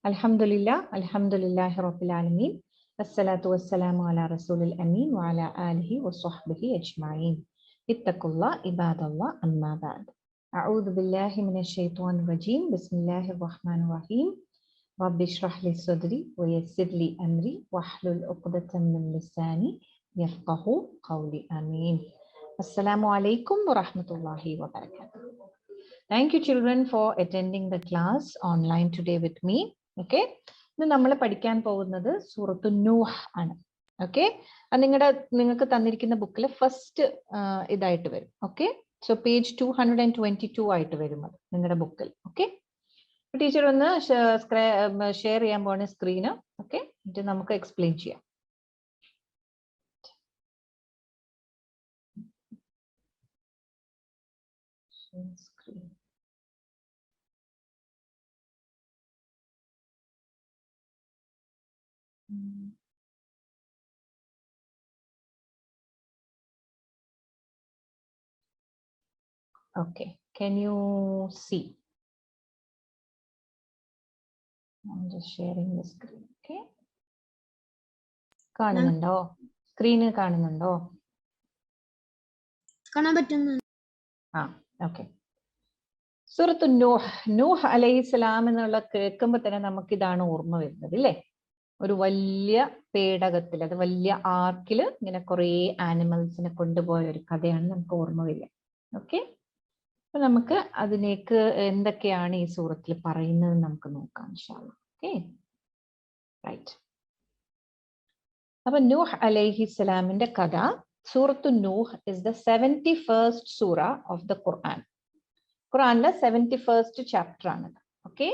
Alhamdulillah, Alhamdulillah Rabbil Alameen. Assalatu wassalamu ala Rasulil Ameen wa ala alihi wa sahbihi ajma'in. Ittaqullah ibadallah amma ba'd. A'udhu billahi minash shaitanir rajim. Bismillahir rahmanir rahim. Rabbi shrah li sadri wa yassir li amri wahlul 'uqdatam min lisani yafqahu qawli. Ameen. Assalamu alaikum wa rahmatullahi wa barakatuh. Thank you children for attending the class online today with me. Okay, ഇന്ന് നമ്മൾ പഠിക്കാൻ പോകുന്നത് സൂറത്തു നൂഹ് ആണ്. Okay, അത് നിങ്ങൾക്ക് തന്നിരിക്കുന്ന ബുക്കിൽ ഫസ്റ്റ് ഇതായിട്ട് വരും. ഓക്കെ, സോ പേജ് 222 ആയിട്ട് വരും അത് നിങ്ങളുടെ ബുക്കിൽ. ഓക്കെ, ടീച്ചർ ഒന്ന് ഷെയർ ചെയ്യാൻ പോകുന്ന സ്ക്രീന്. ഓക്കെ, ഇത് നമുക്ക് എക്സ്പ്ലെയിൻ ചെയ്യാം. Screen. Okay, can you see? I'm just sharing the screen. Okay, കാണുന്നുണ്ടോ? സ്ക്രീന് കാണുന്നുണ്ടോ? കാണാൻ പറ്റുന്നു. ഓക്കെ. സൂറത്തു നൂഹ്, നൂഹ് അലൈഹിസ്സലാം എന്നുള്ള കേൾക്കുമ്പോൾ തന്നെ നമുക്ക് ഇതാണ് ഓർമ്മ വരുന്നത് അല്ലേ? ഒരു വലിയ പേടകത്തിൽ, അത് വലിയ ആർക്കിൽ ഇങ്ങനെ കുറേ ആനിമൽസിനെ കൊണ്ടുപോയ ഒരു കഥയാണ് നമുക്ക് ഓർമ്മ വരിക. ഓക്കെ, അപ്പൊ നമുക്ക് അതിലേക്ക് എന്തൊക്കെയാണ് ഈ സൂറത്തിൽ പറയുന്നത് നമുക്ക് നോക്കാം ഇൻഷാല്ലാ. Okay, right. അപ്പൊ നൂഹ് അലൈഹിസ്സലാമിന്റെ കഥ, സൂറത്തു Nuh is the 71st Sura of the ഖുർആൻ. ഖുർആനിലെ 71st ചാപ്റ്റർ ആണത്. ഓക്കെ,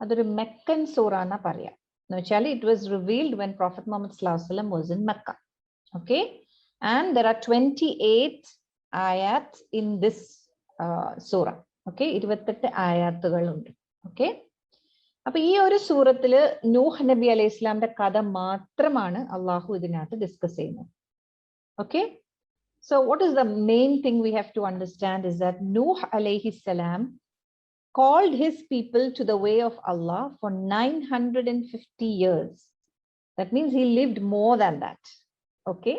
അതൊരു മെക്കൻ സൂറ എന്നാ പറയാ. എന്ന് വെച്ചാൽ it was revealed when prophet Muhammad സ്വല്ലല്ലാഹു അലൈഹി വസല്ലം was in Mecca. Okay, and there are 28 ആയാത്ത് ഇൻ ദിസ് സൂറ. ഓക്കെ, 28 ആയാത്തുകളുണ്ട്. ഓക്കെ, അപ്പൊ ഈ ഒരു സൂറത്തില് നൂഹ് നബി അലൈഹി ഇസ്ലാമിന്റെ കഥ മാത്രമാണ് അള്ളാഹു ഇതിനകത്ത് ഡിസ്കസ് ചെയ്യുന്നത്. Okay, so what is the main thing we have to understand is that Nuh alayhi salam called his people to the way of Allah for 950 years. That means he lived more than that. Okay,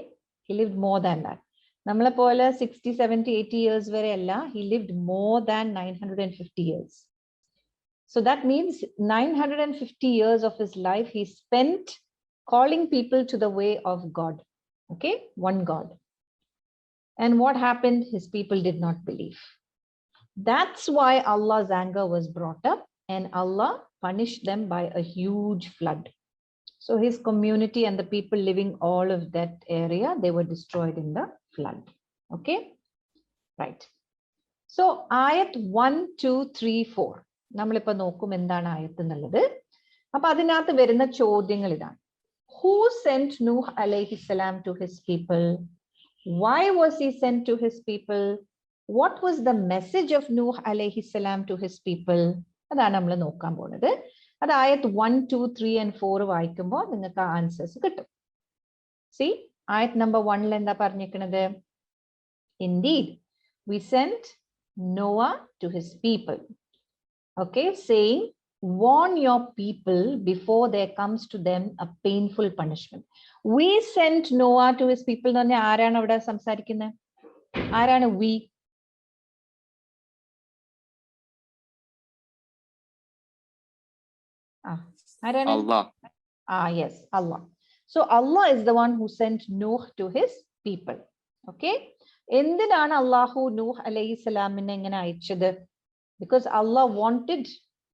he lived more than that. Namala pole 60, 70, 80 years vare alla, he lived more than 950 years. So that means 950 years of his life he spent calling people to the way of God. Okay, one God. And what happened? His people did not believe. That's why Allah's anger was brought up and Allah punished them by a huge flood. So his community and the people living all of that area, they were destroyed in the flood. Okay, right. So ayat 1, 2, 3, 4. നമ്മളിപ്പോ നോക്കും എന്താണ് ആയത്ത് എന്നുള്ളത്. അപ്പൊ അതിനകത്ത് വരുന്ന ചോദ്യങ്ങൾ ഇതാണ്. Who sent Nuh alayhi salam to his people? Why was he sent to his people? What was the message of Nuh alayhi salam to his people? അതാണ് നമ്മൾ നോക്കാൻ പോകുന്നത്. അത് ആയത്ത് 1, 2, 3 and 4 വായിക്കുമ്പോൾ നിങ്ങൾക്ക് ആൻസേഴ്സ് കിട്ടും. See, ആയത്ത് നമ്പർ 1 എന്താ പറഞ്ഞിരിക്കുന്നത്? Indeed, we sent Noah to his people. Okay, saying, warn your people before there comes to them a painful punishment. We sent Noah to his people. എന്ന് പറഞ്ഞാൽ ആരാണ് അവിടെ സംസാരിക്കുന്നത്? ആരാണ് we? ആരാണ്? Allah. Yes, Allah. So Allah is the one who sent Nuh to his people. Okay, എന്തിനാണ് അള്ളാഹു നൂഹ് അലൈഹി സ്വലാമിനെ ഇങ്ങനെ അയച്ചത്? Because Allah wanted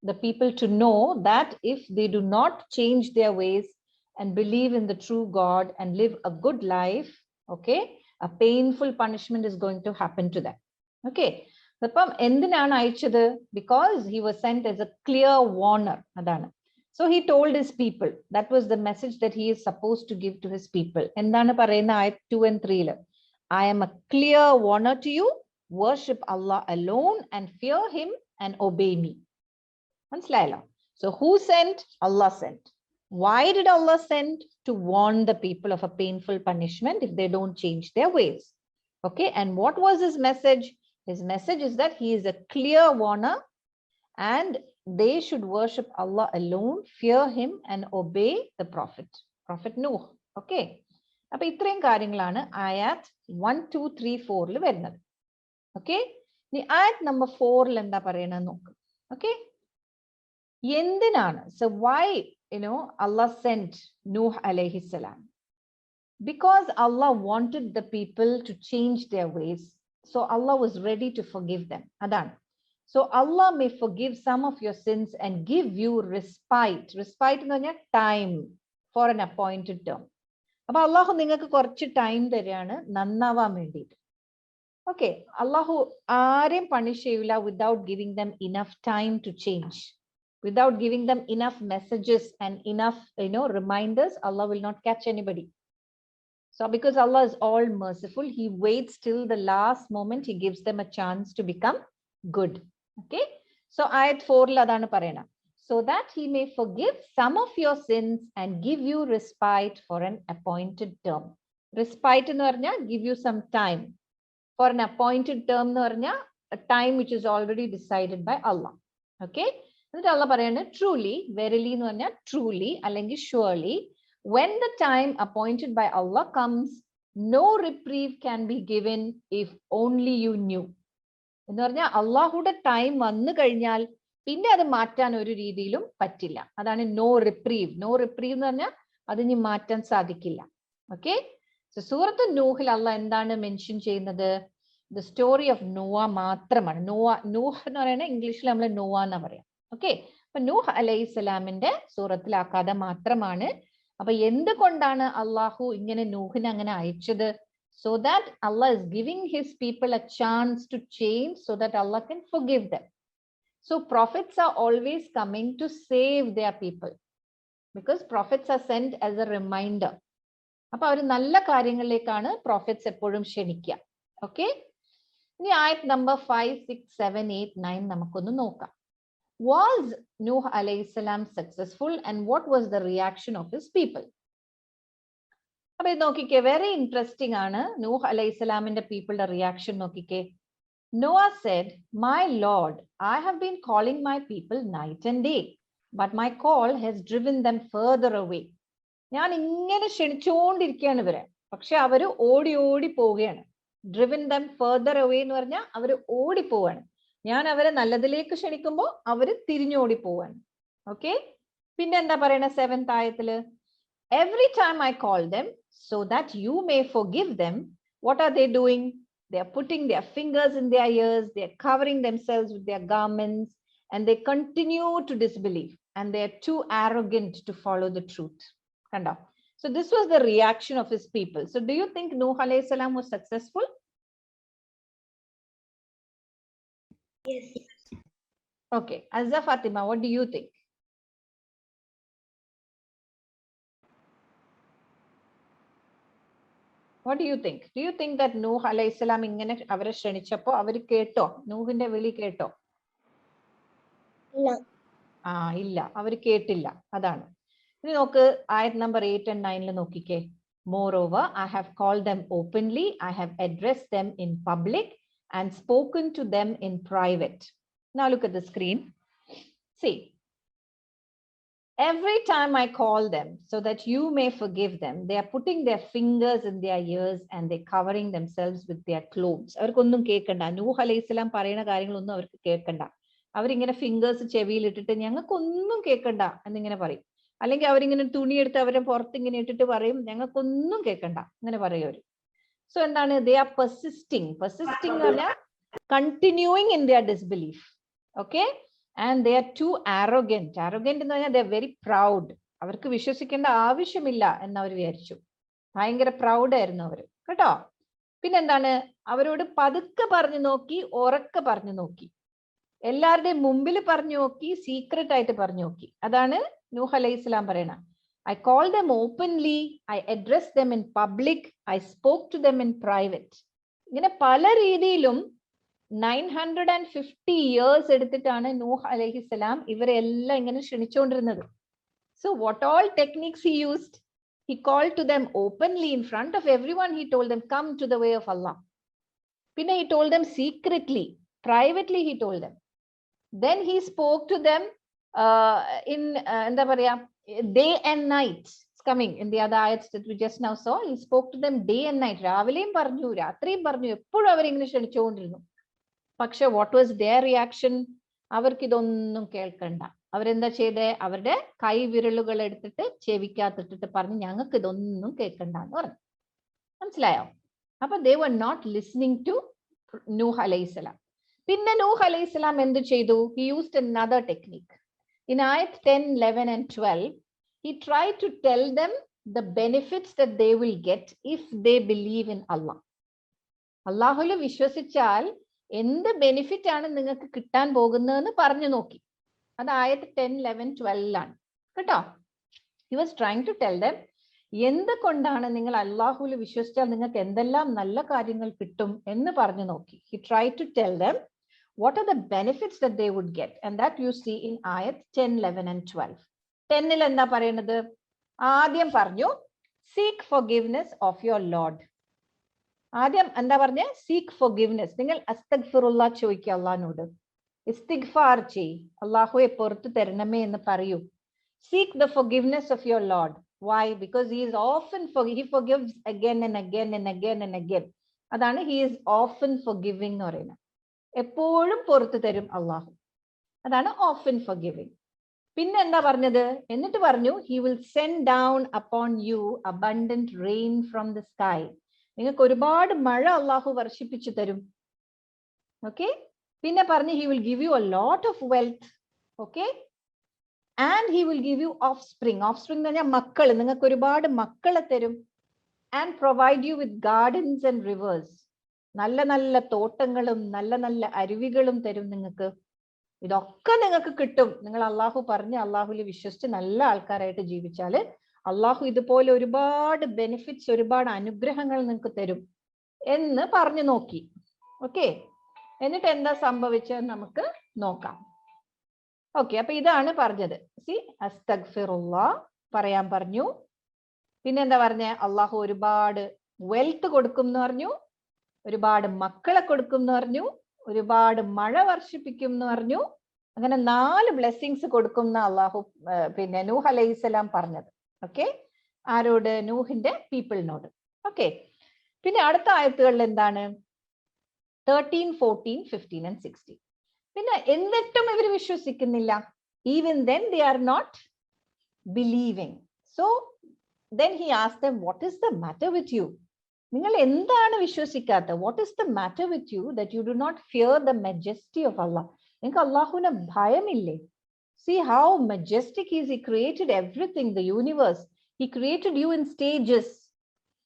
the people to know that if they do not change their ways and believe in the true God and live a good life, okay, a painful punishment is going to happen to them. Okay, അപ്പം എന്തിനാണ് അയച്ചത്? Because he was sent as a clear warner. അതാണ്. So he told his people, that was the message that he is supposed to give to his people. എന്താണ് പറയുന്ന ആയത്ത് 2 and 3 I am a clear warner to you. Worship Allah alone and fear him and obey me. മനസ്സിലായല്ലോ? So who sent? Allah sent. Why did Allah send? To warn the people of a painful punishment if they don't change their ways. Okay, and what was his message? His message is that he is a clear warner and they should worship Allah alone, fear him and obey the Prophet Nuh. Okay. അപ്പൊ ഇത്രയും കാര്യങ്ങളാണ് ആയാത്ത് 1, 2, 3, 4 വരുന്നത്. Okay, ഇനി ആയത്ത് number 4 എന്താ പറയണെന്ന് നോക്ക്. Okay, എന്തിനാണ്, so why Allah sent Nuh alayhi salam? Because Allah wanted the people to change their ways, so Allah was ready to forgive them. Adan, so Allah may forgive some of your sins and give you respite എന്ന് പറഞ്ഞാൽ time for an appointed term. അപ്പൊ അള്ളാഹു നിങ്ങൾക്ക് കുറച്ച് time തരികയാണ് നന്നാവാൻ വേണ്ടിയിട്ട്. Okay, അള്ളാഹു ആരെയും punish ചെയ്യില്ല without giving them enough time to change, without giving them enough messages and enough reminders. Allah will not catch anybody. So because Allah is all merciful, he waits till the last moment, he gives them a chance to become good. Okay, so ayat 4 la adana parayana, so that he may forgive some of your sins and give you respite for an appointed term. Respite ennu parnja give you some time, for an appointed term ennu parnja a time which is already decided by Allah. Okay, എന്നിട്ട് Allah പറയാണ് truly, verily എന്ന് പറഞ്ഞാൽ truly അല്ലെങ്കിൽ surely, when the time appointed by Allah comes, no reprieve can be given if only you knew. എന്ന് പറഞ്ഞാൽ അള്ളാഹുടെ time വന്നു കഴിഞ്ഞാൽ പിന്നെ അത് മാറ്റാൻ ഒരു രീതിയിലും പറ്റില്ല. അതാണ് നോ റിപ്രീവ്. നോ റിപ്രീവ് എന്ന് പറഞ്ഞാൽ അത് ഇനി മാറ്റാൻ സാധിക്കില്ല. ഓക്കെ, സോ സൂറത്ത് നൂഹിൽ അള്ളാഹ് എന്താണ് മെൻഷൻ ചെയ്യുന്നത്? ദ സ്റ്റോറി ഓഫ് നോവ മാത്രമാണ്. നൂഹ് എന്ന് പറയുന്നത് ഇംഗ്ലീഷിൽ നമ്മൾ നോവ എന്നാ പറയാം. ഓക്കെ, അപ്പൊ നൂഹ് അലൈഹിസ്സലാമിന്റെ സൂറത്തിൽ ആ കഥ മാത്രമാണ്. അപ്പൊ എന്തുകൊണ്ടാണ് അള്ളാഹു ഇങ്ങനെ നൂഹിനെ അങ്ങനെ അയച്ചത്? So that Allah is giving his people a chance to change, so that Allah can forgive them. So prophets are always coming to save their people, because prophets are sent as a reminder. അപ്പൊ അവർ നല്ല കാര്യങ്ങളിലേക്കാണ് prophets എപ്പോഴും ക്ഷണിക്കുക. Okay, ഇനി ആയത്ത് number 5, 6, 7, 8, 9 നമുക്കൊന്ന് നോക്കാം. Was Nuh alayhi salam successful, and what was the reaction of his people? അപ്പൊ ഇത് നോക്കിക്കേ, വെരി ഇൻട്രസ്റ്റിംഗ് ആണ് നൂഹ് അലൈഹിസ്സലാമിന്റെ പീപ്പിളുടെ റിയാക്ഷൻ നോക്കിക്കേ. Noah said, my Lord, I have been calling my people night and day, but my call has driven them further away. ഞാൻ ഇങ്ങനെ ക്ഷണിച്ചുകൊണ്ടിരിക്കുകയാണ് ഇവരെ, പക്ഷെ അവര് ഓടി ഓടി പോവുകയാണ്. Driven them further away എന്ന് പറഞ്ഞാൽ അവര് ഓടിപ്പോവാണ്. ഞാൻ അവരെ നല്ലതിലേക്ക് ക്ഷണിക്കുമ്പോൾ അവര് തിരിഞ്ഞോടി പോവാണ്. ഓക്കെ, പിന്നെ എന്താ പറയണ 7th ആയത്തില്? Every time I call them so that you may forgive them, what are they doing? They are putting their fingers in their ears, they are covering themselves with their garments, and they continue to disbelieve, and they are too arrogant to follow the truth. Kanda. So this was the reaction of his people. So do you think Nuh alayhi salam was successful? Yes. Okay, Azza Fatima, what do you think? What do you think? Do you think that Nuh alayhi salam ഇങ്ങനെ അവരെ ക്ഷണിച്ചപ്പോ അവര് കേട്ടോ? നൂഹിന്റെ വിളി കേട്ടോ? ഇല്ല, അവര് കേട്ടില്ല. അതാണ്. ഇനി നോക്ക് ആയത്ത് നമ്പർ 8 and 9 നോക്കിക്കേ. Moreover, I have called them openly, I have addressed them in public and spoken to them in private. Now look at the screen. See, every time I call them so that you may forgive them, they are putting their fingers in their ears and they covering themselves with their clothes. അവർക്കൊന്നും കേൾക്കണ്ട. നൂഹ് അലൈഹിസ്സലാം പറയുന്ന കാര്യങ്ങളൊന്നും അവർക്ക് കേൾക്കണ്ട. അവരിങ്ങനെ fingers ചെവിയിൽ ഇട്ടിട്ട് ഞങ്ങൾക്കൊന്നും കേൾക്കണ്ട എന്നിങ്ങനെ പറയും. അല്ലെങ്കിൽ അവരിങ്ങനെ തുണിയെടുത്ത് അവരെ പുറത്ത് ഇങ്ങനെ ഇട്ടിട്ട് പറയും ഞങ്ങൾക്കൊന്നും കേൾക്കണ്ട, അങ്ങനെ പറയും അവര്. സോ എന്താണ്? they are persisting എന്ന് പറഞ്ഞാൽ continuing in their disbelief. Okay, and they are too arrogant എന്ന് പറഞ്ഞാൽ they are very proud. അവർക്ക് വിശ്വസിക്കേണ്ട ആവശ്യമില്ല എന്ന് അവർ വിചാരിച്ചു. ഭയങ്കര പ്രൗഡ് ആയിരുന്നു അവര് കേട്ടോ. പിന്നെന്താണ്? അവരോട് പതുക്കെ പറഞ്ഞു നോക്കി, ഉറക്കെ പറഞ്ഞു നോക്കി, എല്ലാവരുടെയും മുമ്പിൽ പറഞ്ഞു നോക്കി, സീക്രട്ട് ആയിട്ട് പറഞ്ഞു നോക്കി. അതാണ് നൂഹ് അലൈഹിസ്സലാം പറയണ. I called them openly, I addressed them in public, I spoke to them in private. ഇങ്ങനെ പല രീതിയിലും 950 years എടുത്തിട്ടാണ് നൂഹ് അലൈഹിസ്സലാം ഇവരെല്ലാം ഇങ്ങനെ ക്ഷണിച്ചുകൊണ്ടിരുന്നത്. So what all techniques he used? He called to them openly in front of everyone. He told them, come to the way of Allah. പിന്നെ he told them secretly, privately he told them. Then he spoke to them in എന്താ പറയാ day and night. It's coming in the other ayats that we just now saw. He spoke to them day and night. രാവിലെയും പറഞ്ഞു രാത്രിയും പറഞ്ഞു എപ്പോഴും അവരിങ്ങനെ ക്ഷണിച്ചുകൊണ്ടിരുന്നു. പക്ഷെ what was their reaction? അവർക്ക് ഇതൊന്നും കേൾക്കണ്ട. അവരെന്താ ചെയ്തേ? അവരുടെ കൈവിരലുകൾ എടുത്തിട്ട് ചെവിക്കകത്തിട്ടിട്ട് പറഞ്ഞു ഞങ്ങൾക്ക് ഇതൊന്നും കേൾക്കണ്ട എന്ന് പറഞ്ഞു. മനസ്സിലായോ? അപ്പൊ they were not listening to Nuh അലൈഹിസ്സലാം. പിന്നെ നൂഹ് അലൈഹിസ്സലാം എന്ത് ചെയ്തു? He used another technique. In ayat 10, 11 and 12, he tried to tell them the benefits that they will get if they believe in Allah. അള്ളാഹുവിൽ വിശ്വസിച്ചാൽ എന്ത് ബെനിഫിറ്റ് ആണ് നിങ്ങൾക്ക് കിട്ടാൻ പോകുന്നതെന്ന് പറഞ്ഞു നോക്കി. അത് ആയത്ത് 10, 11, 12 ആണ് കേട്ടോ. He was trying to tell them എന്തുകൊണ്ടാണ് നിങ്ങൾ അള്ളാഹുവിൽ വിശ്വസിച്ചാൽ നിങ്ങൾക്ക് എന്തെല്ലാം നല്ല കാര്യങ്ങൾ കിട്ടും എന്ന് പറഞ്ഞു നോക്കി. He tried to tell them what are the benefits that they would get, and that you see in ayat 10, 11 and 12. 10 എന്താ പറയുന്നത്? ആദ്യം പറഞ്ഞു seek forgiveness of your Lord. ആദ്യം എന്താ പറഞ്ഞേ? seek forgiveness. നിങ്ങൾ അസ്തഗ്ഫിറുല്ലാ ചോദിക്കുക അള്ളാഹിനോട്, ഇസ്തിഗ്ഫാർ ചെയ്, അള്ളാഹുവെ പുറത്തു തരണമേ എന്ന് പറയൂ. seek the forgiveness of your Lord. Why? Because he is often he forgives again and again and again and again. അതാണ് he is often forgiving എന്ന് പറയുന്നത്. എപ്പോഴും പുറത്തു തരും അള്ളാഹു. അതാണ് often forgiving. പിന്നെ എന്താ പറഞ്ഞത്? എന്നിട്ട് പറഞ്ഞു he will send down upon you abundant rain from the sky. നിങ്ങൾക്ക് ഒരുപാട് മഴ അള്ളാഹു വർഷിപ്പിച്ചു തരും. ഓക്കെ. പിന്നെ പറഞ്ഞു he will give you a lot of wealth. Okay. and he will give you offspring. offspring എന്ന് പറഞ്ഞാൽ മക്കൾ. നിങ്ങൾക്ക് ഒരുപാട് മക്കളെ തരും. and provide you with gardens and rivers. നല്ല നല്ല തോട്ടങ്ങളും നല്ല നല്ല അരുവികളും തരും നിങ്ങൾക്ക്. ഇതൊക്കെ നിങ്ങൾക്ക് കിട്ടും. നിങ്ങൾ അള്ളാഹു പറഞ്ഞ് അള്ളാഹുവിൽ വിശ്വസിച്ച് നല്ല ആൾക്കാരായിട്ട് ജീവിച്ചാല് അള്ളാഹു ഇതുപോലെ ഒരുപാട് ബെനിഫിറ്റ്സ്, ഒരുപാട് അനുഗ്രഹങ്ങൾ നിങ്ങൾക്ക് തരും എന്ന് പറഞ്ഞു നോക്കി. ഓക്കെ. എന്നിട്ട് എന്താ സംഭവിച്ചതെന്ന് നമുക്ക് നോക്കാം. ഓക്കെ. അപ്പൊ ഇതാണ് പറഞ്ഞത്. സി അസ്തഗ്ഫിറുല്ലാ പറയാൻ പറഞ്ഞു. പിന്നെന്താ പറഞ്ഞ? അള്ളാഹു ഒരുപാട് വെൽത്ത് കൊടുക്കും എന്ന് പറഞ്ഞു, ഒരുപാട് മക്കളെ കൊടുക്കും എന്ന് പറഞ്ഞു, ഒരുപാട് മഴ വർഷിപ്പിക്കും എന്ന് പറഞ്ഞു. അങ്ങനെ 4 ബ്ലെസ്സിങ്സ് കൊടുക്കും എന്ന് അള്ളാഹു പിന്നെ നൂഹ് അലൈഹിസ്സലാം പറഞ്ഞത്. ഓക്കെ. ആരോട്? നൂഹിന്റെ പീപ്പിളിനോട്. ഓക്കെ. പിന്നെ അടുത്ത ആയത്തുകളിൽ എന്താണ്? 13, 14, 15 and 16. പിന്നെ എന്നിട്ടും ഇവർ വിശ്വസിക്കുന്നില്ല. Even then they are not believing. So then he asked them, what is the matter with you? നിങ്ങൾ എന്താണ് വിശ്വസിക്കാത്ത? what is the matter with you that you do not fear the majesty of Allah? നിങ്ങൾക്ക് അള്ളാഹുവിനെ ഭയമില്ലേ? see how majestic he is. He created everything, the universe. He created you in stages.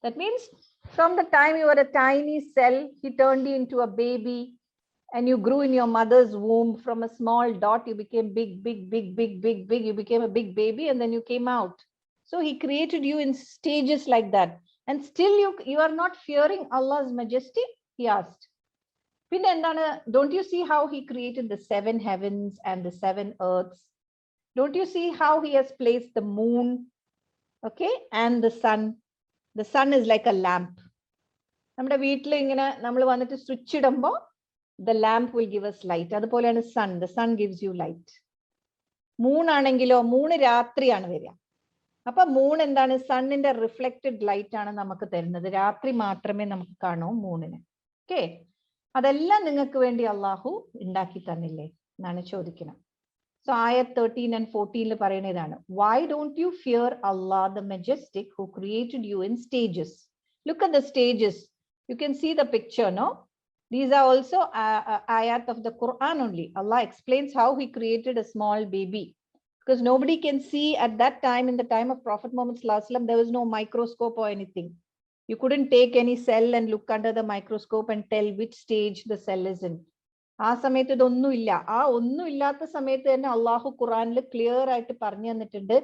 That means from the time you were a tiny cell, he turned you into a baby, and you grew in your mother's womb. From a small dot you became big, big, big, big, big, big. You became a big baby and then you came out. So he created you in stages like that. And still you are not fearing Allah's majesty? He asked. Pinne endana? Don't you see how he created the 7 heavens and the 7 earths? Don't you see how he has placed the moon, okay, and the sun? The sun is like a lamp. നമ്മുടെ വീട്ടിൽ ഇങ്ങനെ നമ്മൾ വന്നിട്ട് switch ഇടുമ്പോൾ the lamp will give us light. അതുപോലെയാണ് sun. The sun gives you light. Moon ആണെങ്കിലോ, Moon രാത്രിയാണ് വരിക. അപ്പൊ മൂൺ എന്താണ്? സണ്ണിന്റെ റിഫ്ലക്റ്റഡ് ലൈറ്റ് ആണ് നമുക്ക് തരുന്നത്. രാത്രി മാത്രമേ നമുക്ക് കാണൂ മൂണിന്. ഓക്കെ. അതെല്ലാം നിങ്ങൾക്ക് വേണ്ടി അള്ളാഹു ഉണ്ടാക്കി തന്നില്ലേ എന്നാണ് ചോദിക്കുന്നത്. സോ ayat 13 and 14 പറയുന്ന ഇതാണ്. Why don't you fear Allah the majestic who created you in stages? Look at the stages. You can see the picture, no? These are also ayat of the Quran only. Allah explains how he created a small baby. Because nobody can see at that time, in the time of Prophet Muhammad Sallallahu Alaihi Wasallam, there was no microscope or anything. You couldn't take any cell and look under the microscope and tell which stage the cell is in. ആ സമയത്ത് ഇതൊന്നും ഇല്ല. ആ ഒന്നും ഇല്ലാത്ത സമയത്ത് തന്നെ അള്ളാഹു ഖുറാനിൽ ക്ലിയർ ആയിട്ട് പറഞ്ഞു തന്നിട്ടുണ്ട്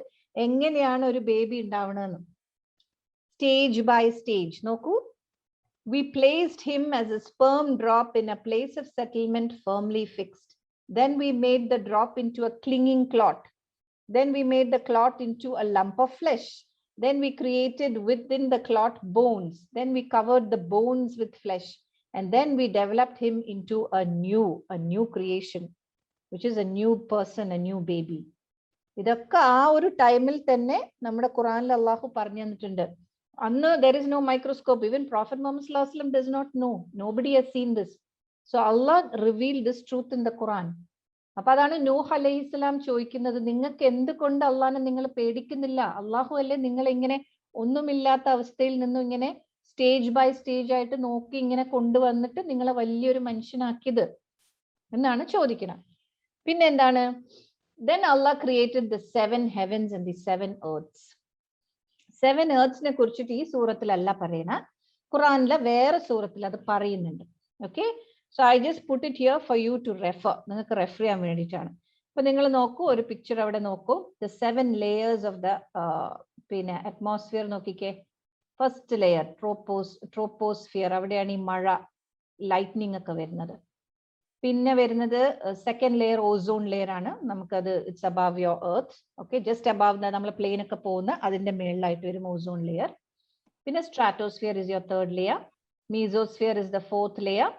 എങ്ങനെയാണ് ഒരു ബേബി ഉണ്ടാവണമെന്ന്. സ്റ്റേജ് ബൈ സ്റ്റേജ് നോക്കൂ. We placed him as a sperm drop in a place of settlement firmly fixed. Then we made the drop into a clinging clot. Then we made the clot into a lump of flesh. Then we created within the clot bones. Then we covered the bones with flesh. And then we developed him into a new creation. which is a new person, a new baby. ഇതൊക്കെ ആ ഒരു ടൈമിൽ തന്നെ നമ്മുടെ ഖുറാനിൽ അള്ളാഹു പറഞ്ഞു തന്നിട്ടുണ്ട്. അന്ന് there is no microscope. Even Prophet Muhammad sallallahu alaihi wasallam does not know. Nobody has seen this. So Allah revealed this truth in the Quran. അപ്പൊ അതാണ് നൂഹ് അലൈഹിസ്സലാം ചോദിക്കുന്നത്, നിങ്ങൾക്ക് എന്തുകൊണ്ട് അള്ളാഹിനെ നിങ്ങൾ പേടിക്കുന്നില്ല? അള്ളാഹു അല്ലേ നിങ്ങൾ ഇങ്ങനെ ഒന്നുമില്ലാത്ത അവസ്ഥയിൽ നിന്നും ഇങ്ങനെ സ്റ്റേജ് ബൈ സ്റ്റേജ് ആയിട്ട് നോക്കി ഇങ്ങനെ കൊണ്ടുവന്നിട്ട് നിങ്ങളെ വലിയൊരു മനുഷ്യനാക്കിയത് എന്നാണ് ചോദിക്കണം. പിന്നെ എന്താണ്? Then Allah created the 7 heavens and the 7 earths. 7 earths നെ കുറിച്ചിട്ട് ഈ സൂറത്തിലല്ല പറയണ, ഖുറാനിലെ വേറെ സൂറത്തിൽ അത് പറയുന്നുണ്ട്. Okay, so I just put it here for you to refer. നിങ്ങൾക്ക് റെഫർ ചെയ്യാൻ വേണ്ടിയിട്ടാണ്. അപ്പൊ നിങ്ങൾ നോക്കൂ, ഒരു പിക്ചർ അവിടെ നോക്കൂ. ദ 7 layers ഓഫ് ദ പിന്നെ അറ്റ്മോസ്ഫിയർ നോക്കിക്കേ. ഫസ്റ്റ് ലെയർ ട്രോപ്പോസ്ഫിയർ, അവിടെയാണ് ഈ മഴ ലൈറ്റ്നിങ് ഒക്കെ വരുന്നത്. പിന്നെ വരുന്നത് സെക്കൻഡ് ലെയർ ഓസോൺ ലെയർ ആണ്. നമുക്കത് it's above your earth. Okay, just above നമ്മൾ പ്ലെയിൻ ഒക്കെ പോകുന്ന അതിന്റെ മേളിലായിട്ട് വരും ഓസോൺ ലെയർ. പിന്നെ stratosphere is your third layer, mesosphere is the fourth layer,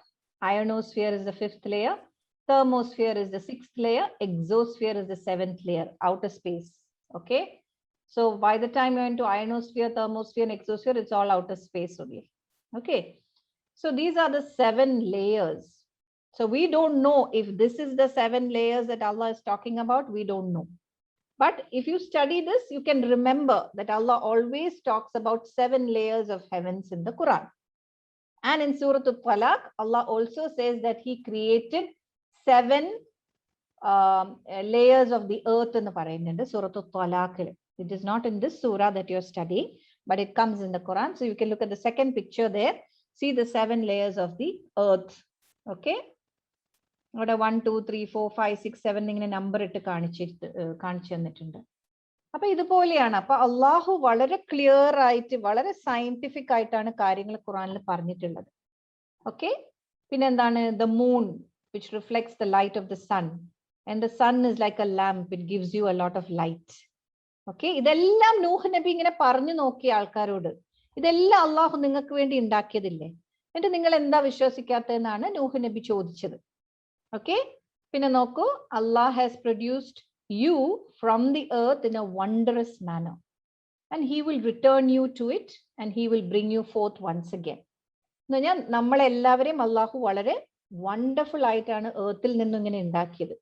ionosphere is the fifth layer, thermosphere is the 6th layer, exosphere is the 7th layer, outer space. Okay, so by the time you're into ionosphere, thermosphere and exosphere, it's all outer space only. Okay, so these are the 7 layers. So we don't know if this is the 7 layers that Allah is talking about. We don't know. But if you study this, you can remember that Allah always talks about 7 layers of heavens in the Quran. And in Surah Al-Talaq, Allah also says that He created 7 layers of the earth in the Quran. Surah Al-Talaq. It is not in this surah that you're studying, but it comes in the Quran. So you can look at the second picture there. See the 7 layers of the earth. Okay. 1 2 3 4 5 6 7 ഇങ്ങനെ number ഇട്ട് കാണിച്ചു തന്നിട്ടുണ്ട്. അപ്പൊ ഇതുപോലെയാണ്. അപ്പൊ അള്ളാഹു വളരെ clear ആയിട്ട് വളരെ സയന്റിഫിക് ആയിട്ടാണ് കാര്യങ്ങൾ ഖുറാനിൽ പറഞ്ഞിട്ടുള്ളത്. ഓക്കെ, പിന്നെ എന്താണ്? The moon which reflects the light of the sun, and the sun is like a lamp, it gives you a lot of light. Okay, ഇതെല്ലാം നൂഹ് നബി ഇങ്ങനെ പറഞ്ഞു നോക്കിയ ആൾക്കാരോട്, ഇതെല്ലാം അള്ളാഹു നിങ്ങൾക്ക് വേണ്ടി ഉണ്ടാക്കിയതില്ലേ, എന്നിട്ട് നിങ്ങൾ എന്താ വിശ്വസിക്കാത്തതെന്നാണ് നൂഹ് നബി ചോദിച്ചത്. Okay, പിന്നെ നോക്കൂ, Allah has produced you from the earth in a wondrous manner, and He will return you to it, and He will bring you forth once again. എന്ന് പറഞ്ഞാൽ നമ്മളെല്ലാവരെയും അള്ളാഹു വളരെ വണ്ടർഫുൾ ആയിട്ടാണ് ഏർത്തിൽ നിന്നും ഇങ്ങനെ ഉണ്ടാക്കിയത്.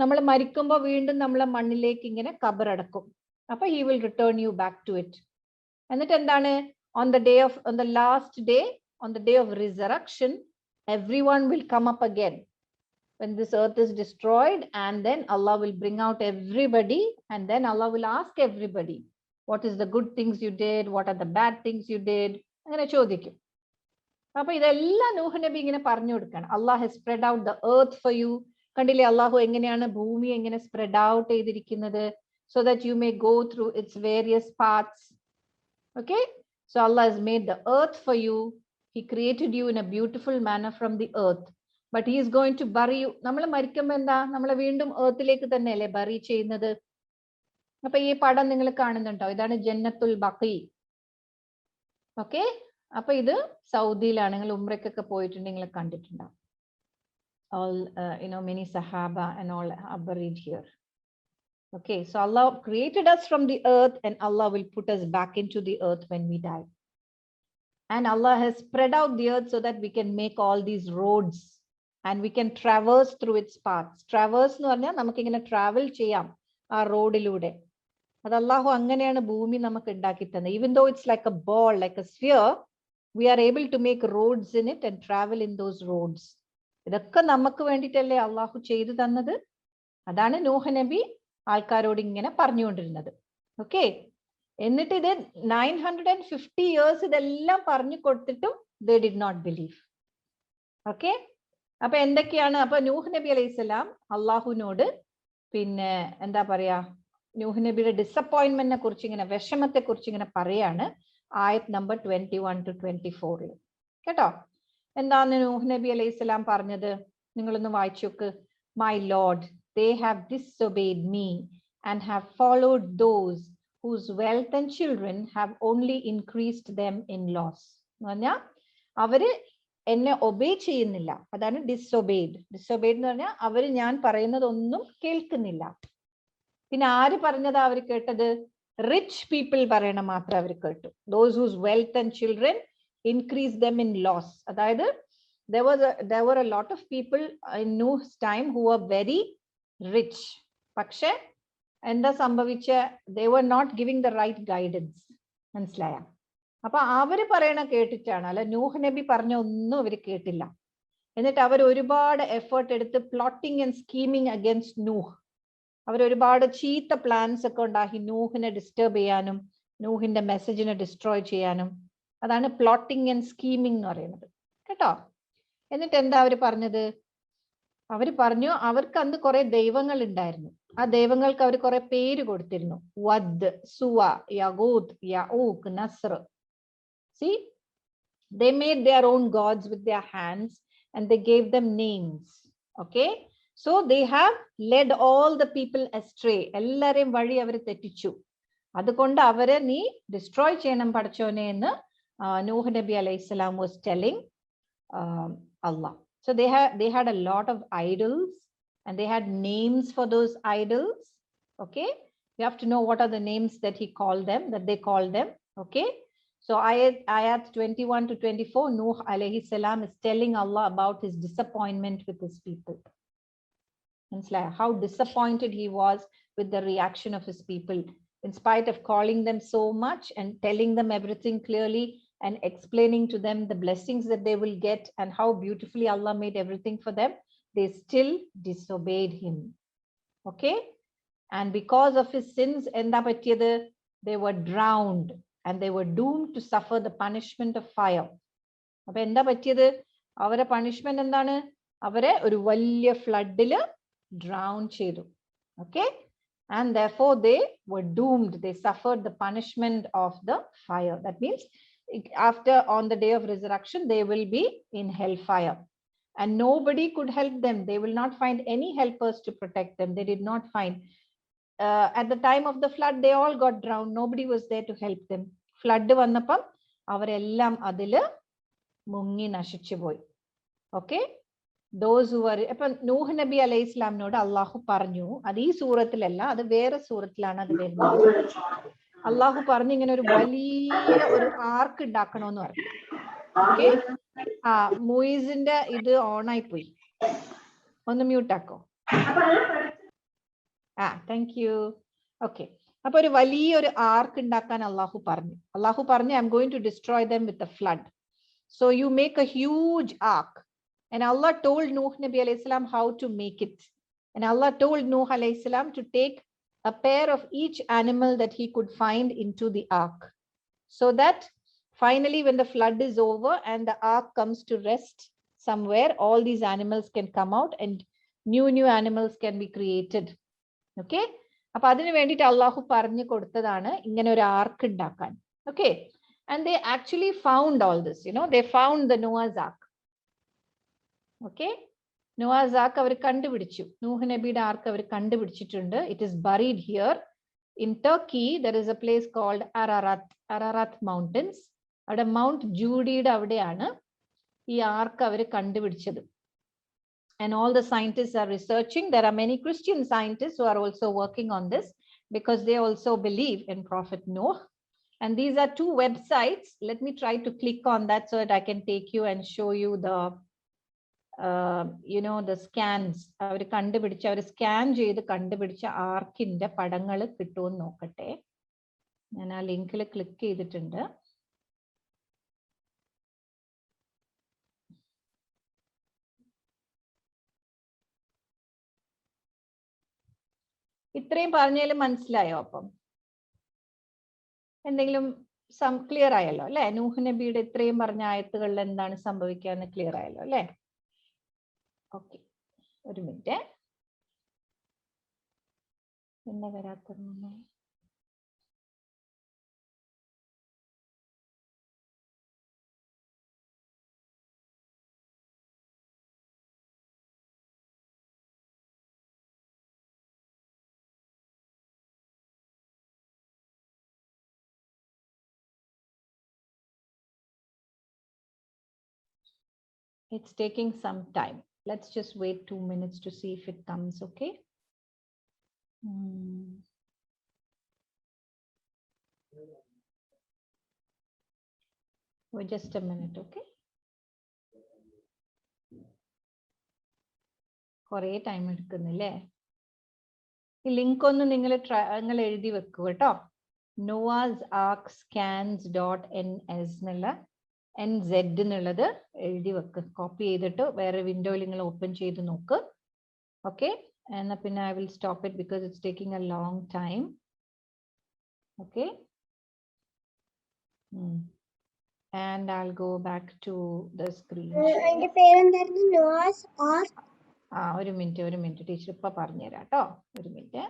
നമ്മൾ മരിക്കുമ്പോൾ വീണ്ടും നമ്മളെ മണ്ണിലേക്ക് ഇങ്ങനെ കബറടക്കും. അപ്പൊ He will return you back to it. എന്നിട്ട് എന്താണ്? on the last day, on the day of resurrection, everyone will come up again. When this earth is destroyed, and then Allah will bring out everybody, and then Allah will ask everybody, what is the good things you did, what are the bad things you did, അങ്ങനെ ചോദിക്കും. അപ്പൊ ഇതെല്ലാം നൂഹ് നബി ഇങ്ങനെ പറഞ്ഞു കൊടുക്കണം. Allah has spread out the earth for you. കണ്ടില്ലേ അള്ളാഹു എങ്ങനെയാണ് ഭൂമി എങ്ങനെ സ്പ്രെഡ് ഔട്ട് ചെയ്തിരിക്കുന്നത്, so that you may go through its various parts. Okay, so Allah has made the earth for you. He created you in a beautiful manner from the earth. But He is going to bury you. നമ്മൾ മരിക്കുമ്പോൾ എന്താ? നമ്മളെ വീണ്ടും ഏർത്തിലേക്ക് തന്നെയല്ലേ bury ചെയ്യുന്നത്. അപ്പൊ ഈ പടം നിങ്ങൾ കാണുന്നുണ്ടോ? ഇതാണ് ജന്നത്തുൽ ബഖി. ഓക്കെ, അപ്പൊ ഇത് സൗദിയിലാണ്. നിങ്ങൾ ഉംറയ്ക്കൊക്കെ പോയിട്ടുണ്ടെങ്കിൽ കണ്ടിട്ടുണ്ടാവും. all many sahaba and all are buried here. Okay, so Allah created us from the earth, and Allah will put us back into the earth when we die. And Allah has spread out the earth so that we can make all these roads, and we can traverse through its paths. Traverse എന്ന് പറഞ്ഞാൽ നമുക്ക് ഇങ്ങനെ travel ചെയ്യാം ആ റോഡിലൂടെ. അത് അള്ളാഹു അങ്ങനെയാണ് ഭൂമി നമുക്ക് ഉണ്ടാക്കി തന്നത്. Even though it's like a ball, like a sphere, we are able to make roads in it and travel in those roads. ഇതൊക്കെ നമുക്ക് വേണ്ടിയിട്ടല്ലേ അള്ളാഹു ചെയ്തു തന്നത്. അതാണ് നൂഹ് നബി ആൾക്കാരോട് ഇങ്ങനെ പറഞ്ഞുകൊണ്ടിരുന്നത്. ഓക്കെ, എന്നിട്ട് ഇത് 950 years ഇതെല്ലാം പറഞ്ഞു കൊടുത്തിട്ടും they did not believe. Okay, അപ്പൊ എന്തൊക്കെയാണ്? അപ്പൊ നൂഹ് നബി അലൈഹിസ്സലാം അള്ളാഹുവിനോട് പിന്നെ എന്താ പറയാ, നൂഹ് നബിയുടെ ഡിസപ്പോയിന്റ്മെന്റിനെ കുറിച്ച് ഇങ്ങനെ വിഷമത്തെ കുറിച്ച് ഇങ്ങനെ പറയാണ് ആയത് നമ്പർ 21 to 24 കേട്ടോ. എന്താണ് നൂഹ് നബി അലൈഹിസ്സലാം പറഞ്ഞത്? നിങ്ങളൊന്ന് വായിച്ചു നോക്ക്. My Lord, they have disobeyed me and have followed those whose wealth and children have only increased them in loss. എന്ന് പറഞ്ഞാൽ അവര് എന്നെ ഒബേ ചെയ്യുന്നില്ല. അതാണ് ഡിസൊബേഡ്. ഡിസൊബേഡ് എന്ന് പറഞ്ഞാൽ അവർ ഞാൻ പറയുന്നതൊന്നും കേൾക്കുന്നില്ല. പിന്നെ ആര് പറഞ്ഞതാ അവർ കേട്ടത്? റിച്ച് പീപ്പിൾ പറയണ മാത്രം അവർ കേട്ടു. Those whose wealth and children increase them in loss. അതായത് there were a lot of people in Noah's time who were very rich. പക്ഷെ എന്താ സംഭവിച്ച? they were not giving the right guidance. മനസ്സിലായ? അപ്പൊ അവര് പറയണ കേട്ടിട്ടാണ്. അല്ല നൂഹ് നബി പറഞ്ഞ ഒന്നും അവർ കേട്ടില്ല. എന്നിട്ട് അവർ ഒരുപാട് എഫേർട്ട് എടുത്ത് plotting and scheming against Nuh. അവർ ഒരുപാട് ചീത്ത പ്ലാൻസ് ഒക്കെ ഉണ്ടാക്കി നൂഹിനെ ഡിസ്റ്റർബ് ചെയ്യാനും നൂഹിന്റെ മെസ്സേജിനെ ഡിസ്ട്രോയ് ചെയ്യാനും. അതാണ് പ്ലോട്ടിംഗ് ആൻഡ് സ്കീമിങ് എന്ന് പറയുന്നത് കേട്ടോ. എന്നിട്ട് എന്താ അവർ പറഞ്ഞത്? അവർ പറഞ്ഞു അവർക്ക് അന്ന് കുറെ ദൈവങ്ങൾ ഉണ്ടായിരുന്നു. ആ ദൈവങ്ങൾക്ക് അവർ കുറെ പേര് കൊടുത്തിരുന്നു. വദ്, സുവ, യഗൂത്ത്, യഊഖ്, നസ്ർ. See, they made their own gods with their hands and they gave them names. Okay, so they have led all the people astray. എല്ലാരെയും വഴി അവർ തെറ്റിച്ചു. അതുകൊണ്ട് അവരെ നീ ഡിസ്ട്രോയ് ചെയ്യണം പഠിച്ചോനെ എന്ന് നൂഹ് നബി അലൈഹിസ്സലാം was telling Allah. So they had a lot of idols and they had names for those idols. Okay, you have to know what are the names that he called them, that they called them. Okay, so ayat 21 to 24, Nuh alayhi salam is telling Allah about his disappointment with his people. It's like how disappointed he was with the reaction of his people. In spite of calling them so much and telling them everything clearly and explaining to them the blessings that they will get and how beautifully Allah made everything for them, they still disobeyed him. Okay, and because of his sins, they were drowned and they were doomed to suffer the punishment of fire. അപ്പൊ എന്താ പറ്റിയത്? അവരെ punishment എന്താണ്? അവരെ ഒരു വലിയ ഫ്ലഡില് drown ചെയ്തു. Okay, and therefore they were doomed. They suffered the punishment of the fire. That means after, on the day of resurrection, they will be in hellfire and nobody could help them. They will not find any helpers to protect them. They did not find. At the time of the flood, they all got drowned. Nobody was there to help them. Flood വന്നപ്പം അവരെല്ലാം അതില് മുങ്ങി നശിച്ചു പോയി. Okay, those who were, അപ്പം നൂഹ് നബി അലൈഹി ഇസ്ലാമിനോട് അള്ളാഹു പറഞ്ഞു, അത് ഈ സൂറത്തിലല്ല, അത് വേറെ സൂറത്തിലാണ് അത് വരുന്നത്. അള്ളാഹു പറഞ്ഞു ഇങ്ങനെ ഒരു വലിയ ഒരു ആർക്ക് ഉണ്ടാക്കണമെന്ന് പറഞ്ഞു. ഓക്കെ, ആ മൂയിസിന്റെ ഇത് ഓണായി പോയി, ഒന്ന് മ്യൂട്ട് ആക്കോ. Thank you. ഓക്കെ, അപ്പൊ ഒരു വലിയൊരു ആർക്ക് ഉണ്ടാക്കാൻ അള്ളാഹു പറഞ്ഞു I am going to destroy them with a flood. So you make a huge ark. And Allah told Nuh Nabi alayhi salam how to make it. And Allah told Nuh alayhi salam to take a pair of each animal that he could find into the ark, so that finally when the flood is over and the ark comes to rest somewhere, all these animals can come out and new animals can be created. Okay, അപ്പൊ അതിനു വേണ്ടിയിട്ട് അള്ളാഹു പറഞ്ഞു കൊടുത്തതാണ് ഇങ്ങനെ ഒരു ആർക്ക് ഉണ്ടാക്കാൻ. Okay, and they actually found all this, they found the Noah's ark. Okay, Noah's ark അവർ കണ്ടുപിടിച്ചു. നൂഹ് നബിയുടെ ആർക്ക് അവർ കണ്ടുപിടിച്ചിട്ടുണ്ട്. It is buried here in Turkey. There is a place called Ararat Mountains. അവിടെ മൗണ്ട് ജൂഡിയുടെ അവിടെയാണ് ഈ ആർക്ക് അവർ കണ്ടുപിടിച്ചത്. And all the scientists are researching. There are many Christian scientists who are also working on this because they also believe in Prophet Noah. And these are two websites. Let me try to click on that so that I can take you and show you the the scans. അവർ കണ്ടുപിടിച്ച, അവർ scan ചെയ്ത് കണ്ടുപിടിച്ച ആർക്കിന്റെ പടങ്ങൾ കിട്ടുമെന്ന് നോക്കട്ടെ. ഞാൻ ആ ലിങ്കിൽ click ചെയ്തിട്ടുണ്ട്. ഇത്രയും പറഞ്ഞാലും മനസ്സിലായോ? അപ്പം എന്തെങ്കിലും ക്ലിയർ ആയല്ലോ അല്ലെ? നൂഹ് നബിയുടെ ഇത്രയും പറഞ്ഞ ആയത്തുകളിൽ എന്താണ് സംഭവിക്കുക എന്ന് ക്ലിയർ ആയല്ലോ അല്ലെ? ഓക്കെ, ഒരു മിനിറ്റ്. എന്താ വരാത്ത? It's taking some time. Let's just wait 2 minutes to see if it comes, okay? Wait just a minute, okay? കുറേ ടൈം എടുക്കുന്നില്ലേ? ഈ ലിങ്ക് ഒന്ന് നിങ്ങൾ എഴുതി വെക്കുക കേട്ടോ. noahsarkscans.ns എന്നുള്ള NZ എന്നുള്ളത് എഴുതി വെക്ക്. കോപ്പി ചെയ്തിട്ട് വേറെ വിൻഡോയിൽ നിങ്ങൾ ഓപ്പൺ ചെയ്ത് നോക്ക്. ഓക്കെ, എന്നാ പിന്നെ I will stop it because it's taking a long time. Okay. And I'll go back to the screen. അതിന്റെ പേരെന്തായിരുന്നു? നോവാസ് ആർക്ക്. ഒരു മിനിറ്റ് ടീച്ചർ ഇപ്പൊ പറഞ്ഞുതരാം കേട്ടോ. ഒരു മിനിറ്റ്.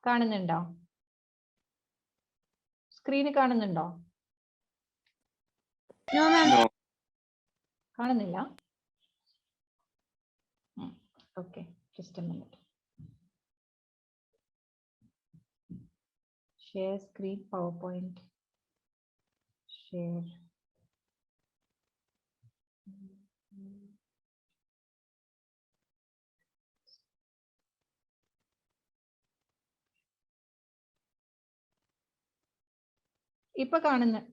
കാണുന്നുണ്ടോ? സ്ക്രീന് കാണുന്നുണ്ടോ? കാണുന്നില്ല? Okay, just A minute. Share screen, PowerPoint, share. ഇപ്പൊ കാണുന്നുണ്ടോ?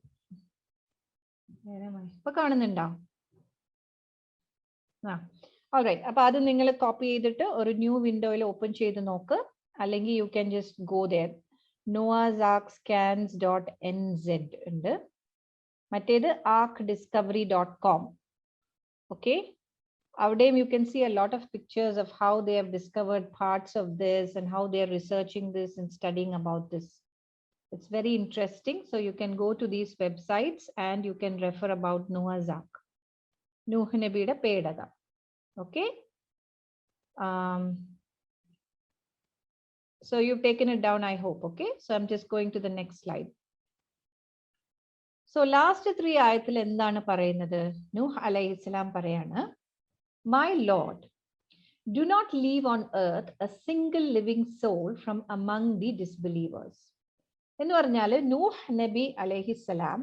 ഓൾറൈറ്റ്. അപ്പൊ അത് നിങ്ങൾ കോപ്പി ചെയ്തിട്ട് ഒരു ന്യൂ വിൻഡോയിൽ ഓപ്പൺ ചെയ്ത് നോക്ക്. അല്ലെങ്കിൽ you can just go there. noahsarkscans.nz ഉണ്ട്. മറ്റേത് arkdiscovery.com. ഓക്കെ, അവിടെയും you can see a lot of pictures of how they have discovered parts of this and how they are researching this and studying about this. It's very interesting. So you can go to these websites and you can refer about Noah's Ark. Nuh Nabiyude Pedada. Okay. So you've taken it down, I hope. Okay. So I'm just going to the next slide. So last 3 ayathil endana parayunnathu? Nuh alayhi salam parayana, my Lord, do not leave on earth a single living soul from among the disbelievers. എന്ന് പറഞ്ഞാൽ നൂഹ് നബി അലൈഹിസ്സലാം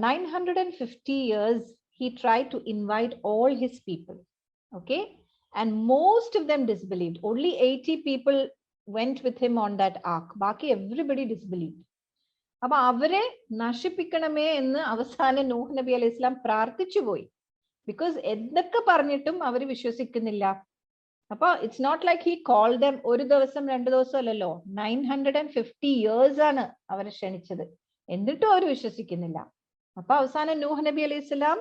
950 years he tried to invite all his people, okay, and most of them disbelieved. Only 80 people went with him on that ark. Baki everybody disbelieved. അപ്പൊ അവരെ നശിപ്പിക്കണമേ എന്ന് അവസാനം നൂഹ് നബി അലൈഹിസ്സലാം പ്രാർത്ഥിച്ചു പോയി. ബിക്കോസ് എന്തൊക്കെ പറഞ്ഞിട്ടും അവർ വിശ്വസിക്കുന്നില്ല. അപ്പൊ it's not like he call them. ഒരു ദിവസം 2 ദിവസം അല്ലല്ലോ, 950 years ആണ് അവരെ ക്ഷണിച്ചത്. എന്നിട്ടും അവർ വിശ്വസിക്കുന്നില്ല. അപ്പൊ അവസാനം നൂഹ് നബി അലൈഹിസ്സലാം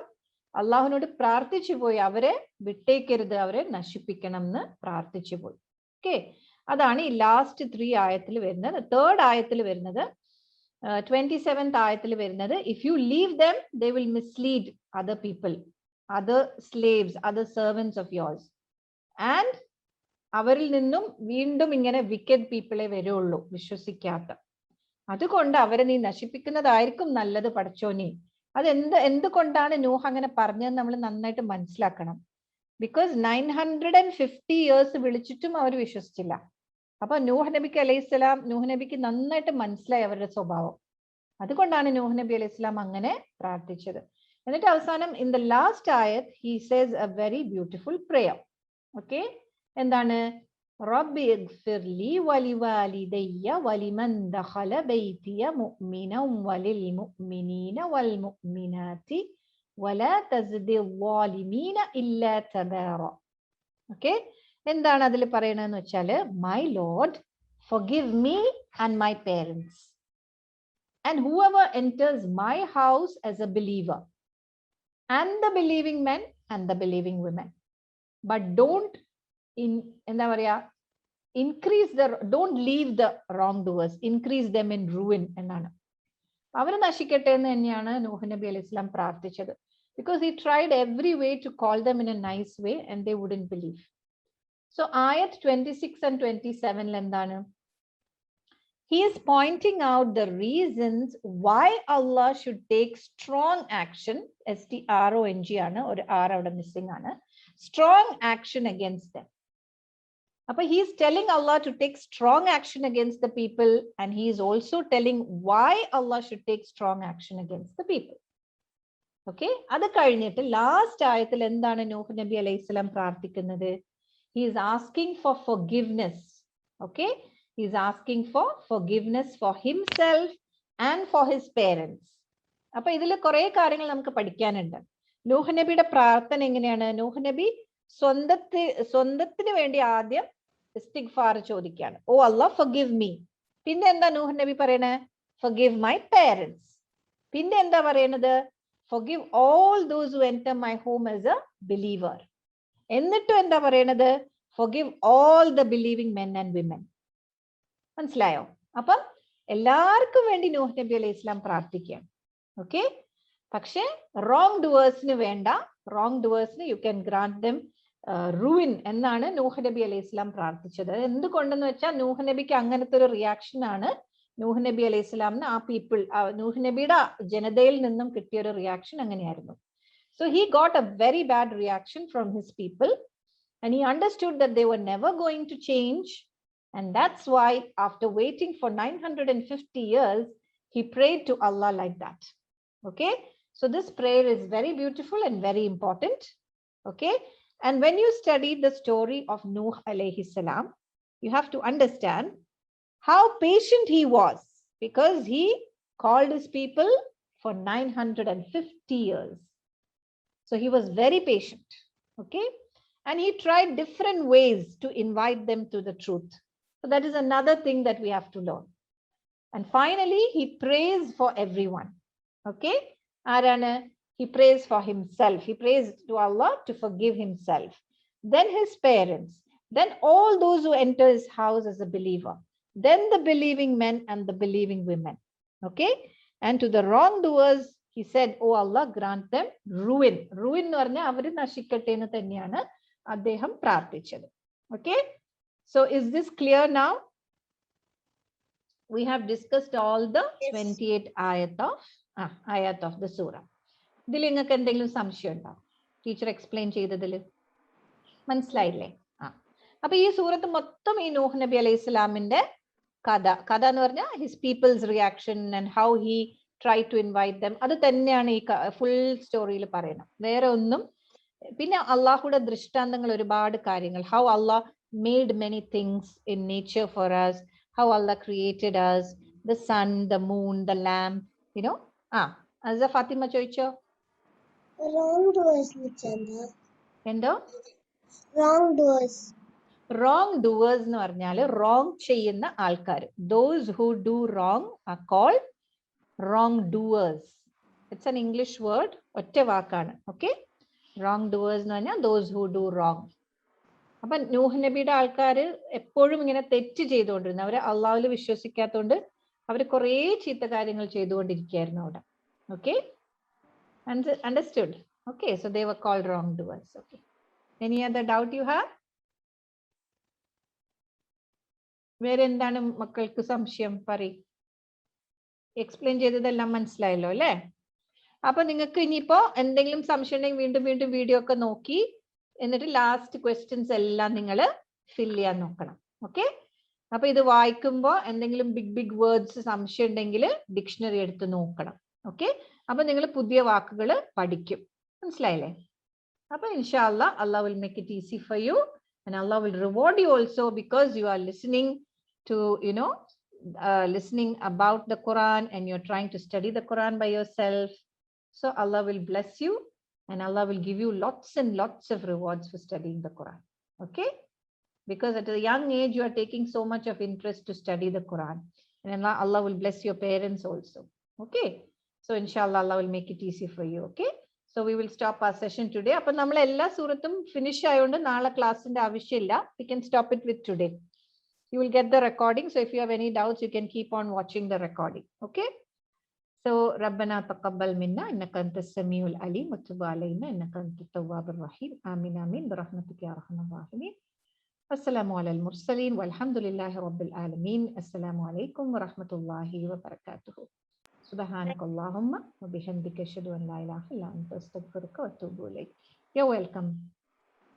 അള്ളാഹുവിനോട് പ്രാർത്ഥിച്ചു പോയി, അവരെ വിട്ടേക്കരുത്, അവരെ നശിപ്പിക്കണം എന്ന് പ്രാർത്ഥിച്ചു പോയി. ഓക്കെ, അതാണ് ഈ ലാസ്റ്റ് 3 ആയത്തിൽ വരുന്നത്. 3rd ആയത്തിൽ വരുന്നത് 27th ആയത്തിൽ വരുന്നത്, if you leave dum they will mislead other people, other slaves, other servants of yours. And അവരിൽ നിന്നും വീണ്ടും ഇങ്ങനെ വിക്കഡ് പീപ്പിളെ വരുള്ളൂ, വിശ്വസിക്കാത്ത. അതുകൊണ്ട് അവരെ നീ നശിപ്പിക്കുന്നതായിരിക്കും നല്ലത് പടച്ചോനെ. എന്തുകൊണ്ടാണ് നൂഹ് അങ്ങനെ പറഞ്ഞതെന്ന് നമ്മൾ നന്നായിട്ട് മനസ്സിലാക്കണം. ബിക്കോസ് 950 years വിളിച്ചിട്ടും അവർ വിശ്വസിച്ചില്ല. അപ്പൊ നൂഹ് നബിക്ക് അലൈഹിസ്സലാം, നൂഹ് നബിക്ക് നന്നായിട്ട് മനസ്സിലായി അവരുടെ സ്വഭാവം. അതുകൊണ്ടാണ് നൂഹ് നബി അലൈഹിസ്സലാം അങ്ങനെ പ്രാർത്ഥിച്ചത്. എന്നിട്ട് അവസാനം ഇൻ ദ ലാസ്റ്റ് ആയത് he says A very beautiful prayer. Okay, എന്താണ്? റബ്ബി ഇഗ്ഫിർ ലി വലിവാലിദയ്യ വലിമൻ ദഖല ബൈതിയ മുഅ്മിനൻ വലിൽ മുഅ്മിനീന വൽ മുഅ്മിനാതി വലാ തസ്ദി ളാലിമീന ഇല്ലാ തബാറ. ഓക്കെ, എന്താണ് അതിൽ പറയണതെന്ന് വെച്ചാൽ, my Lord forgive me and my parents and whoever enters my house as a believer and the believing men and the believing women, but don't don't leave the wrongdoers, increase them in ruin എന്നാണ്. അവർ നശിക്കട്ടെ എന്ന് തന്നെയാണ് നൂഹ് നബി അലൈഹിസ്സലാം പ്രാർത്ഥിച്ചത്. because he tried every way to call them in a nice way and they wouldn't believe. So ayat 26 and 27 എന്താണ്? He is pointing out the reasons why Allah should take strong action, strong ആണ്, ഒരു R അവിടെ missing ആണ്, strong action against them. Appa he is telling Allah to take strong action against the people, and he is also telling why Allah should take strong action against the people. Okay, അത് കഴിഞ്ഞിട്ട് last ആയത്തിൽ എന്താണ് നൂഹ് നബി അലൈഹിസ്സലാം പ്രാർത്ഥിക്കുന്നത്? He is asking for forgiveness. Okay, he is asking for forgiveness for himself and for his parents. അപ്പൊ ഇതിൽ കുറെ കാര്യങ്ങൾ നമുക്ക് പഠിക്കാനുണ്ട്. നൂഹ് നബിയുടെ പ്രാർത്ഥന എങ്ങനെയാണ്? നൂഹ് നബി സ്വന്തത്തിന് വേണ്ടി ആദ്യം ഇസ്തിഗ്ഫാർ ചോദിക്കുകയാണ്. ഓ അല്ലാഹ് forgive me. പിന്നെ എന്താ നൂഹ് നബി പറയണേ? Forgive my parents. പിന്നെ എന്താ പറയണത്? Forgive all those who enter my home as a believer. എന്നിട്ടും എന്താ പറയണത്? Forgive all the believing men and women. മനസ്സിലായോ? അപ്പം എല്ലാവർക്കും വേണ്ടി നൂഹ് നബി അലൈഹി ഇസ്ലാം പ്രാർത്ഥിക്കുകയാണ്. ഓക്കെ, പക്ഷെ റോങ് ഡുവേഴ്സിന് വേണ്ട. റോങ് ഡുവേഴ്സിന് you can grant them ruin എന്നാണ് നൂഹ് നബി അലൈഹി ഇസ്ലാം പ്രാർത്ഥിച്ചത്. എന്തുകൊണ്ടെന്ന് വെച്ചാൽ നൂഹ് നബിക്ക് അങ്ങനത്തെ ഒരു റിയാക്ഷൻ ആണ് നൂഹ് നബി അലൈഹി ഇസ്ലാമിന് ആ പീപ്പിൾ, നൂഹ് നബിയുടെ ജനതയിൽ നിന്നും കിട്ടിയ ഒരു റിയാക്ഷൻ അങ്ങനെയായിരുന്നു. So he got a very bad reaction from his people, and he understood that they were never going to change, and that's why after waiting for 950 years he prayed to Allah like that. Okay, so this prayer is very beautiful and very important. Okay, and when you study the story of Nuh alayhi salam, you have to understand how patient he was, because he called his people for 950 years. So he was very patient. Okay, and he tried different ways to invite them to the truth. So that is another thing that we have to learn. And finally he prays for everyone. Okay, arana, he prays for himself. He prays to Allah to forgive himself, then his parents, then all those who enter his house as a believer, then the believing men and the believing women. Okay, and to the wrongdoers he said, oh Allah, grant them ruin. Ruin nu parna avaru nashikkatte ennu thanneyana അദ്ദേഹം പ്രാർത്ഥിച്ചത്. Okay, so is this clear now? We have discussed all the 28 ayat of the surah. ഇതിൽ നിങ്ങൾക്ക് എന്തെങ്കിലും സംശയം ഉണ്ടോ? Teacher explain ചെയ്തതിൽ മനസ്സിലായില്ലേ? അപ്പൊ ഈ സൂറത്ത് മൊത്തം ഈ നൂഹ് നബി അലൈഹി സ്വലാമിന്റെ കഥ എന്ന് പറഞ്ഞാൽ his people's reaction and how he try to invite them, അത് തന്നെയാണ് ഈ ഫുൾ സ്റ്റോറിയിൽ പറയണം, വേറെ ഒന്നും. പിന്നെ അള്ളാഹുടെ ദൃഷ്ടാന്തങ്ങൾ, ഒരുപാട് കാര്യങ്ങൾ, how Allah made many things in nature for us, how Allah created us, the sun, the moon, the lamp, you know. Azza Fatima ചോദിച്ചോ? Wrong doers നിച്ചണ്ട. എന്തോ? Wrong doers. Wrong doers എന്ന് പറഞ്ഞാൽ wrong ചെയ്യുന്ന ആൾക്കാർ. Those who do wrong are called wrong doers. It's an English word, ഒറ്റ വാക്കാണ്. Okay, wrong doers എന്ന് പറഞ്ഞാൽ those who do wrong. അപ്പൊ നൂഹ് നബിയുടെ ആൾക്കാർ എപ്പോഴും ഇങ്ങനെ തെറ്റ് ചെയ്തുകൊണ്ടിരുന്നു. അവര് അള്ളാഹുവിൽ വിശ്വസിക്കാത്തതുകൊണ്ട് അവർ കുറെ ചീത്ത കാര്യങ്ങൾ ചെയ്തുകൊണ്ടിരിക്കുകയായിരുന്നു അവിടെ. Okay, understood? Okay, so they were called wrongdoers. Okay, any other doubt you have? വേറെ എന്താണ് മക്കൾക്ക് സംശയം? പറയ്. എക്സ്പ്ലെയിൻ ചെയ്തതെല്ലാം മനസ്സിലായല്ലോ അല്ലേ? അപ്പൊ നിങ്ങൾക്ക് ഇനിയിപ്പോ എന്തെങ്കിലും സംശയം ഉണ്ടെങ്കിൽ വീണ്ടും വീണ്ടും വീഡിയോ ഒക്കെ നോക്കി എന്നിട്ട് ലാസ്റ്റ് ക്വസ്റ്റ്യൻസ് എല്ലാം നിങ്ങൾ ഫിൽ ചെയ്യാൻ നോക്കണം. ഓക്കെ, അപ്പൊ ഇത് വായിക്കുമ്പോൾ എന്തെങ്കിലും ബിഗ് വേർഡ്സ് സംശയം ഉണ്ടെങ്കിൽ ഡിക്ഷണറി എടുത്ത് നോക്കണം. ഓക്കെ, അപ്പൊ നിങ്ങൾ പുതിയ വാക്കുകൾ പഠിക്കും. മനസ്സിലായില്ലേ? അപ്പൊ ഇൻഷാ അല്ലാഹ്, Allah will make it easy for you, and Allah will reward you also, because you are listening to, you know, listening about the Quran, and you're trying to study the Quran by yourself. So Allah will bless you, and Allah will give you lots and lots of rewards for studying the Quran. Okay, because at a young age you are taking so much of interest to study the Quran, and Allah will bless your parents also. Okay, so inshallah Allah will make it easy for you. Okay, so we will stop our session today. അപ്പോൾ നമ്മൾ എല്ലാ സൂറത്തും finish ആയതുകൊണ്ട് നാളെ ക്ലാസ്സിന്റെ ആവശ്യമില്ല. We can stop it with today. You will get the recording, so if you have any doubts you can keep on watching the recording. Okay, so ربنا تقبل منا إنك أنت السميع العليم وتب علينا إنك أنت التواب الرحيم. آمين آمين برحمتك يا أرحم الراحمين. السلام على المرسلين والحمد لله رب العالمين. السلام عليكم ورحمة الله وبركاته. سبحانك اللهم وبحمدك أشهد أن لا إله إلا أنت أستغفرك وأتوب إليك. You're welcome.